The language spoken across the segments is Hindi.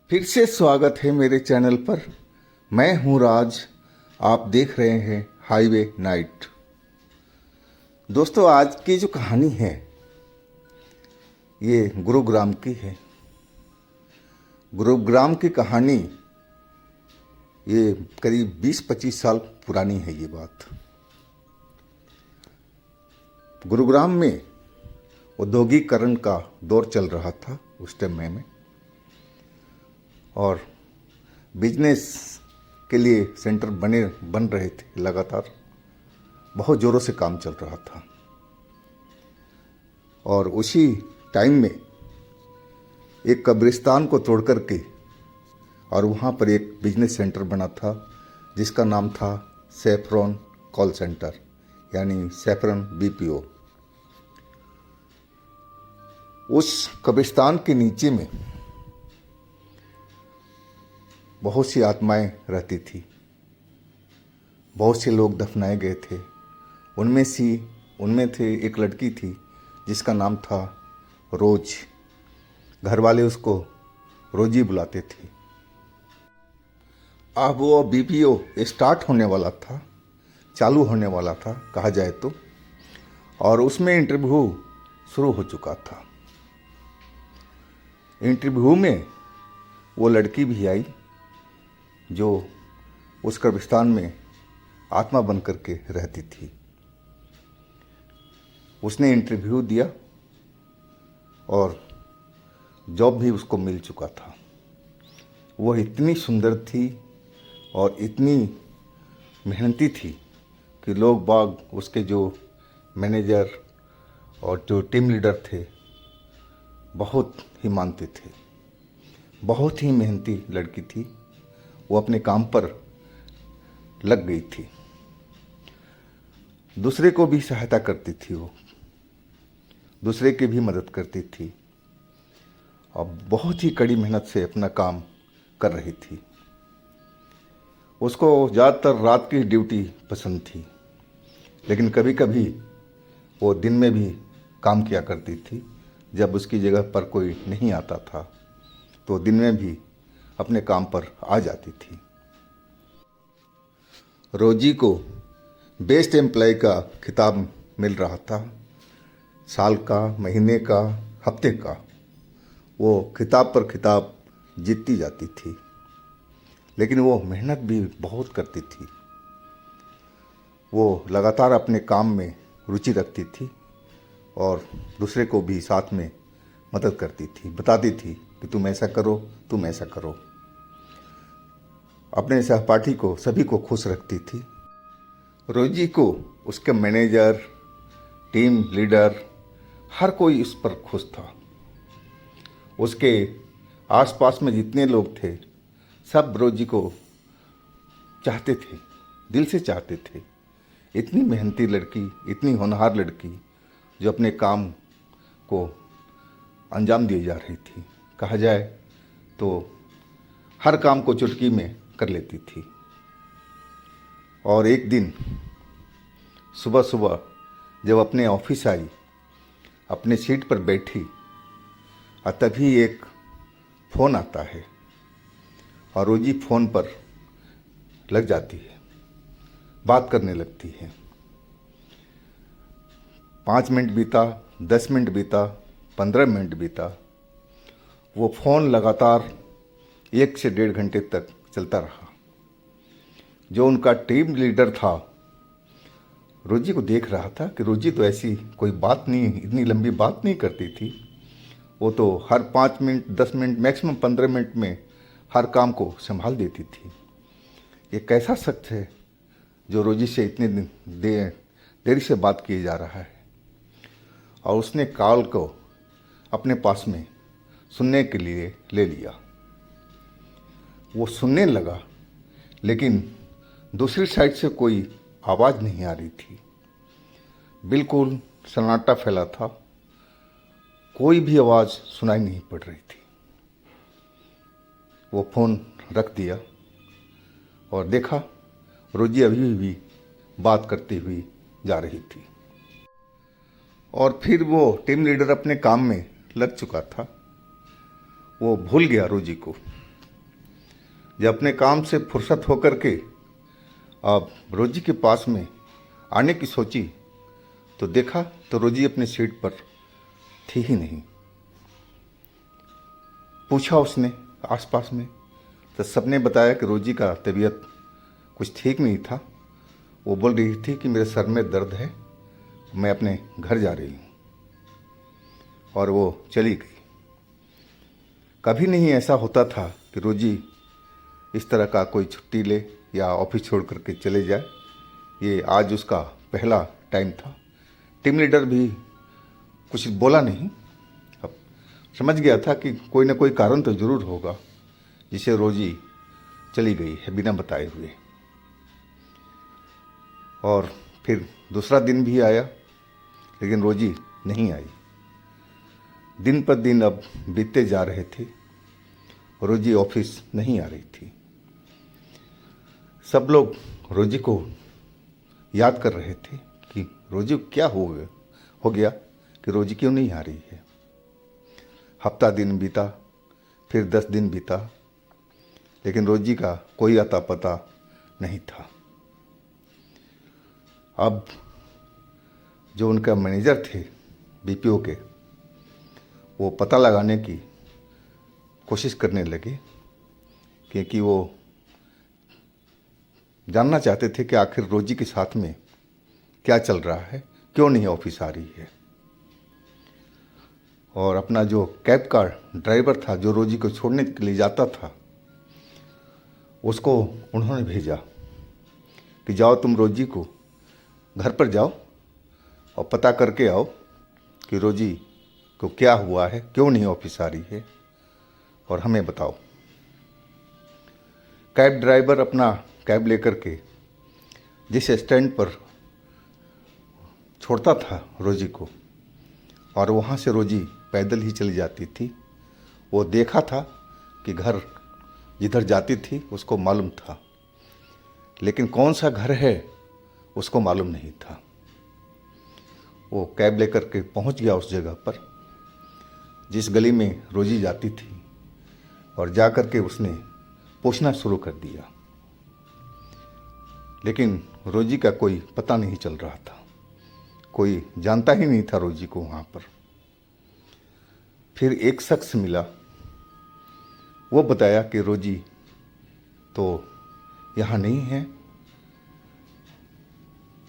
फिर से स्वागत है मेरे चैनल पर। मैं हूं राज। आप देख रहे हैं हाईवे नाइट। दोस्तों, आज की जो कहानी है ये गुरुग्राम की है। गुरुग्राम की कहानी ये करीब 20-25 साल पुरानी है ये बात। गुरुग्राम में औद्योगिकरण का दौर चल रहा था उस टाइम में और बिजनेस के लिए सेंटर बन रहे थे। लगातार बहुत ज़ोरों से काम चल रहा था और उसी टाइम में एक कब्रिस्तान को तोड़ करके और वहाँ पर एक बिजनेस सेंटर बना था जिसका नाम था सैफरॉन कॉल सेंटर, यानी सैफरॉन बीपीओ। उस कब्रिस्तान के नीचे में बहुत सी आत्माएं रहती थी। बहुत से लोग दफनाए गए थे। उनमें थे एक लड़की थी जिसका नाम था रोज। घर वाले उसको रोजी बुलाते थे। अब वो बीपीओ स्टार्ट होने वाला था, चालू होने वाला था कहा जाए तो, और उसमें इंटरव्यू शुरू हो चुका था। इंटरव्यू में वो लड़की भी आई जो उस कब्रिस्तान में आत्मा बन करके रहती थी। उसने इंटरव्यू दिया और जॉब भी उसको मिल चुका था। वह इतनी सुंदर थी और इतनी मेहनती थी कि लोग बाग उसके जो मैनेजर और जो टीम लीडर थे बहुत ही मानते थे। बहुत ही मेहनती लड़की थी। वो अपने काम पर लग गई थी। दूसरे को भी सहायता करती थी। वो दूसरे की भी मदद करती थी और बहुत ही कड़ी मेहनत से अपना काम कर रही थी। उसको ज़्यादातर रात की ड्यूटी पसंद थी, लेकिन कभी कभी वो दिन में भी काम किया करती थी। जब उसकी जगह पर कोई नहीं आता था तो दिन में भी अपने काम पर आ जाती थी। रोजी को बेस्ट एम्प्लॉय का खिताब मिल रहा था। साल का, महीने का, हफ्ते का, वो खिताब पर खिताब जीतती जाती थी। लेकिन वो मेहनत भी बहुत करती थी। वो लगातार अपने काम में रुचि रखती थी और दूसरे को भी साथ में मदद करती थी। बताती थी कि तुम ऐसा करो, तुम ऐसा करो। अपने सहपाठी को, सभी को खुश रखती थी। रोजी को उसके मैनेजर, टीम लीडर, हर कोई इस पर खुश था। उसके आसपास में जितने लोग थे सब रोजी को चाहते थे, दिल से चाहते थे। इतनी मेहनती लड़की, इतनी होनहार लड़की जो अपने काम को अंजाम दिए जा रही थी। कहा जाए तो हर काम को चुटकी में कर लेती थी। और एक दिन सुबह सुबह जब अपने ऑफिस आई, अपने सीट पर बैठी, और तभी एक फ़ोन आता है और रोजी फ़ोन पर लग जाती है, बात करने लगती है। 5 मिनट बीता, 10 मिनट बीता, 15 मिनट बीता। वो फ़ोन लगातार 1 से 1.5 घंटे तक चलता रहा। जो उनका टीम लीडर था रोजी को देख रहा था कि रोजी तो ऐसी कोई बात नहीं, इतनी लंबी बात नहीं करती थी। वो तो हर 5 मिनट, 10 मिनट, मैक्सिमम 15 मिनट में हर काम को संभाल देती थी। ये कैसा शख्स है जो रोजी से इतनी देरी से बात किए जा रहा है। और उसने कॉल को अपने पास में सुनने के लिए ले लिया। वो सुनने लगा, लेकिन दूसरी साइड से कोई आवाज़ नहीं आ रही थी। बिल्कुल सन्नाटा फैला था। कोई भी आवाज़ सुनाई नहीं पड़ रही थी। वो फ़ोन रख दिया और देखा रोजी अभी भी बात करती हुई जा रही थी। और फिर वो टीम लीडर अपने काम में लग चुका था। वो भूल गया रोजी को जब अपने काम से फुर्सत होकर के अब रोजी के पास में आने की सोची तो देखा तो रोजी अपनी सीट पर थी ही नहीं। पूछा उसने आसपास में तो सबने बताया कि रोजी का तबीयत कुछ ठीक नहीं था। वो बोल रही थी कि मेरे सर में दर्द है, मैं अपने घर जा रही हूँ, और वो चली गई। कभी नहीं ऐसा होता था कि रोजी इस तरह का कोई छुट्टी ले या ऑफिस छोड़ करके चले जाए। ये आज उसका पहला टाइम था। टीम लीडर भी कुछ बोला नहीं। अब समझ गया था कि कोई ना कोई कारण तो ज़रूर होगा जिसे रोजी चली गई है बिना बताए हुए। और फिर दूसरा दिन भी आया, लेकिन रोजी नहीं आई। दिन पर दिन अब बीतते जा रहे थे, रोजी ऑफिस नहीं आ रही थी। सब लोग रोजी को याद कर रहे थे कि रोजी क्या हो गया कि रोजी क्यों नहीं आ रही है। हफ्ता दिन बीता, फिर 10 दिन बीता, लेकिन रोजी का कोई अता पता नहीं था। अब जो उनका मैनेजर थे बीपीओ के, वो पता लगाने की कोशिश करने लगे, क्योंकि वो जानना चाहते थे कि आखिर रोजी के साथ में क्या चल रहा है, क्यों नहीं ऑफिस आ रही है। और अपना जो कैब का ड्राइवर था जो रोजी को छोड़ने के लिए जाता था, उसको उन्होंने भेजा कि जाओ तुम रोजी को घर पर जाओ और पता करके आओ कि रोजी को क्या हुआ है, क्यों नहीं ऑफिस आ रही है, और हमें बताओ। कैब ड्राइवर अपना कैब लेकर के जिस स्टैंड पर छोड़ता था रोजी को, और वहाँ से रोजी पैदल ही चली जाती थी, वो देखा था कि घर जिधर जाती थी उसको मालूम था, लेकिन कौन सा घर है उसको मालूम नहीं था। वो कैब लेकर के पहुंच गया उस जगह पर जिस गली में रोजी जाती थी, और जा कर के उसने पूछना शुरू कर दिया, लेकिन रोजी का कोई पता नहीं चल रहा था। कोई जानता ही नहीं था रोजी को वहाँ पर। फिर एक शख्स मिला, वो बताया कि रोजी तो यहाँ नहीं है।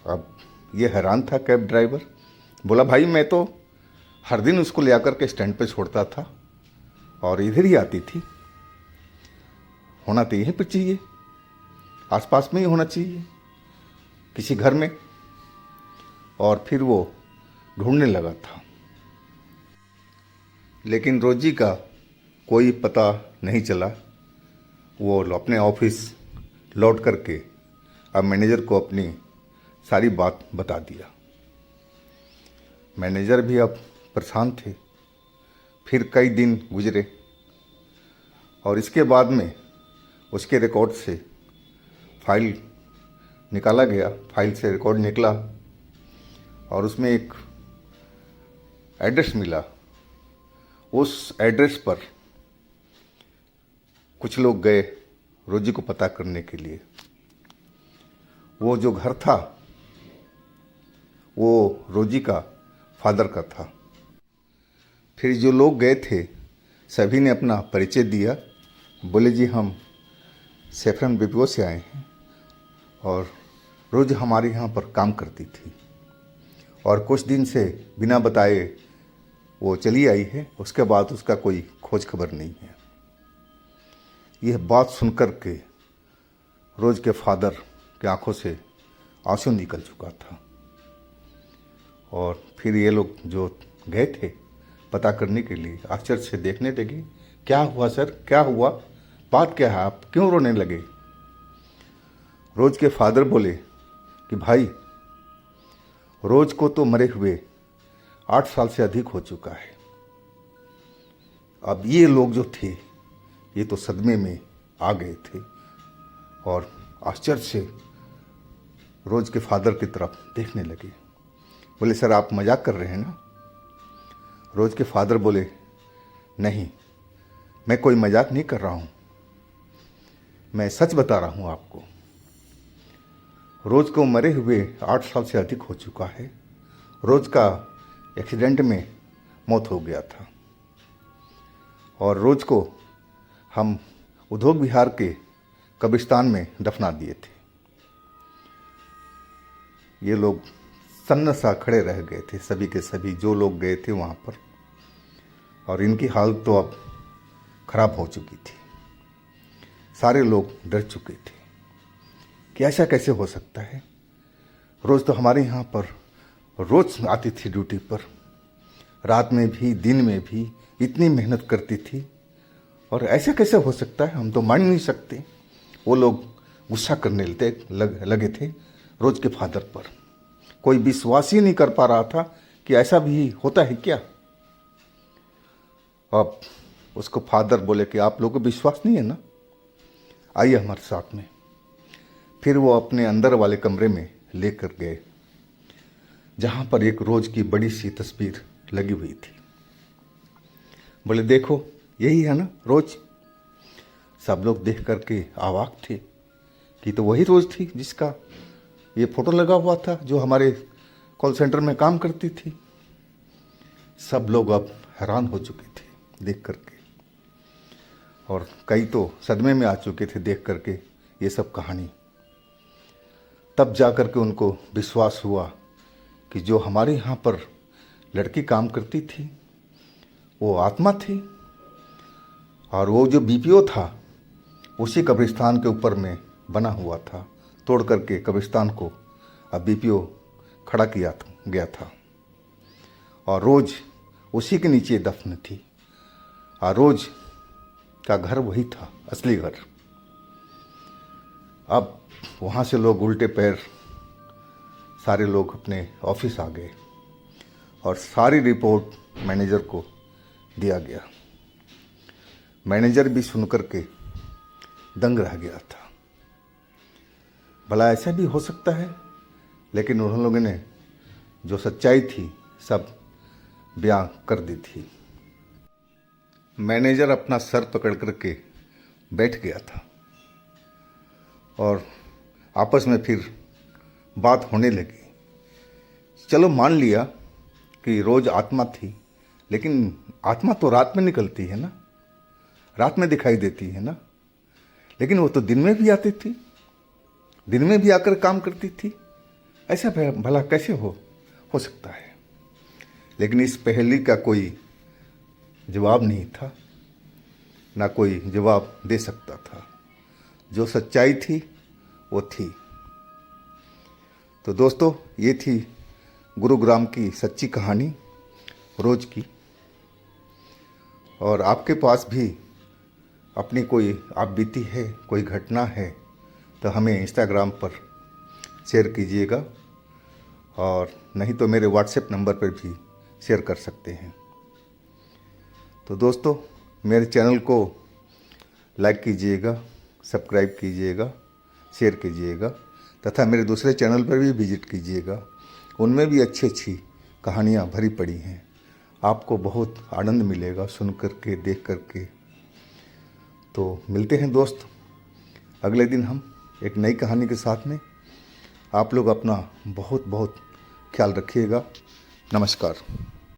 अब ये हैरान था कैब ड्राइवर। बोला, भाई मैं तो हर दिन उसको ले आकर के स्टैंड पे छोड़ता था और इधर ही आती थी, होना तो यहीं पर चाहिए, आसपास में ही होना चाहिए किसी घर में। और फिर वो ढूंढने लगा था, लेकिन रोजी का कोई पता नहीं चला। वो अपने ऑफिस लौट करके अब मैनेजर को अपनी सारी बात बता दिया। मैनेजर भी अब परेशान थे। फिर कई दिन गुजरे और इसके बाद में उसके रिकॉर्ड से फाइल निकाला गया। फाइल से रिकॉर्ड निकला और उसमें एक एड्रेस मिला। उस एड्रेस पर कुछ लोग गए रोजी को पता करने के लिए। वो जो घर था वो रोजी का फादर का था। फिर जो लोग गए थे सभी ने अपना परिचय दिया। बोले, जी हम सेफरन बीपीओ से आए हैं और रोज हमारे यहाँ पर काम करती थी और कुछ दिन से बिना बताए वो चली आई है, उसके बाद उसका कोई खोज खबर नहीं है। यह बात सुनकर के रोज के फादर की आंखों से आंसू निकल चुका था। और फिर ये लोग जो गए थे पता करने के लिए आश्चर्य से देखने लगे, क्या हुआ सर, क्या हुआ, बात क्या है, आप क्यों रोने लगे। रोज के फादर बोले कि भाई, रोज को तो मरे हुए 8 साल से अधिक हो चुका है। अब ये लोग जो थे ये तो सदमे में आ गए थे और आश्चर्य से रोज के फादर की तरफ देखने लगे। बोले, सर आप मजाक कर रहे हैं ना। रोज के फादर बोले, नहीं मैं कोई मजाक नहीं कर रहा हूँ। मैं सच बता रहा हूँ आपको। रोज़ को मरे हुए 8 साल से अधिक हो चुका है। रोज़ का एक्सीडेंट में मौत हो गया था और रोज़ को हम उद्योग विहार के कब्रिस्तान में दफना दिए थे। ये लोग सन्नाटा खड़े रह गए थे, सभी के सभी जो लोग गए थे वहाँ पर, और इनकी हालत तो अब खराब हो चुकी थी। सारे लोग डर चुके थे कि ऐसा कैसे हो सकता है। रोज़ तो हमारे यहाँ पर रोज़ आती थी ड्यूटी पर, रात में भी दिन में भी इतनी मेहनत करती थी, और ऐसा कैसे हो सकता है, हम तो मान नहीं सकते। वो लोग गुस्सा करने लगे थे रोज़ के फादर पर। कोई विश्वास ही नहीं कर पा रहा था कि ऐसा भी होता है क्या। अब उसको फादर बोले कि आप लोगों को विश्वास नहीं है ना, आइए हमारे साथ में। फिर वो अपने अंदर वाले कमरे में लेकर गए, जहाँ पर एक रोज़ की बड़ी सी तस्वीर लगी हुई थी। बोले देखो यही है ना रोज़। सब लोग देख करके अवाक थे कि तो वही रोज़ थी जिसका ये फोटो लगा हुआ था, जो हमारे कॉल सेंटर में काम करती थी। सब लोग अब हैरान हो चुके थे देख करके, और कई तो सदमे में आ चुके थे देख करके ये सब कहानी। तब जा कर के उनको विश्वास हुआ कि जो हमारे यहाँ पर लड़की काम करती थी वो आत्मा थी, और वो जो बीपीओ था उसी कब्रिस्तान के ऊपर में बना हुआ था। तोड़ करके कब्रिस्तान को अब बीपीओ खड़ा किया गया था, और रोज़ उसी के नीचे दफन थी, और रोज़ का घर वही था, असली घर। अब वहाँ से लोग उल्टे पैर सारे लोग अपने ऑफिस आ गए, और सारी रिपोर्ट मैनेजर को दिया गया। मैनेजर भी सुनकर के दंग रह गया था। भला ऐसा भी हो सकता है, लेकिन उन लोगों ने जो सच्चाई थी सब बयां कर दी थी। मैनेजर अपना सर पकड़ करके बैठ गया था, और आपस में फिर बात होने लगी। चलो मान लिया कि रोज़ आत्मा थी, लेकिन आत्मा तो रात में निकलती है ना, रात में दिखाई देती है ना, लेकिन वो तो दिन में भी आती थी, दिन में भी आकर काम करती थी। ऐसा भला कैसे हो सकता है। लेकिन इस पहेली का कोई जवाब नहीं था, ना कोई जवाब दे सकता था। जो सच्चाई थी वो थी। तो दोस्तों, ये थी गुरुग्राम की सच्ची कहानी रोज़ की। और आपके पास भी अपनी कोई आप बीती है, कोई घटना है, तो हमें इंस्टाग्राम पर शेयर कीजिएगा, और नहीं तो मेरे व्हाट्सएप नंबर पर भी शेयर कर सकते हैं। तो दोस्तों, मेरे चैनल को लाइक कीजिएगा, सब्सक्राइब कीजिएगा, शेयर कीजिएगा, तथा मेरे दूसरे चैनल पर भी विजिट कीजिएगा। उनमें भी अच्छी अच्छी कहानियाँ भरी पड़ी हैं। आपको बहुत आनंद मिलेगा सुन करके, देख करके। तो मिलते हैं दोस्त अगले दिन हम एक नई कहानी के साथ में। आप लोग अपना बहुत बहुत ख्याल रखिएगा। नमस्कार।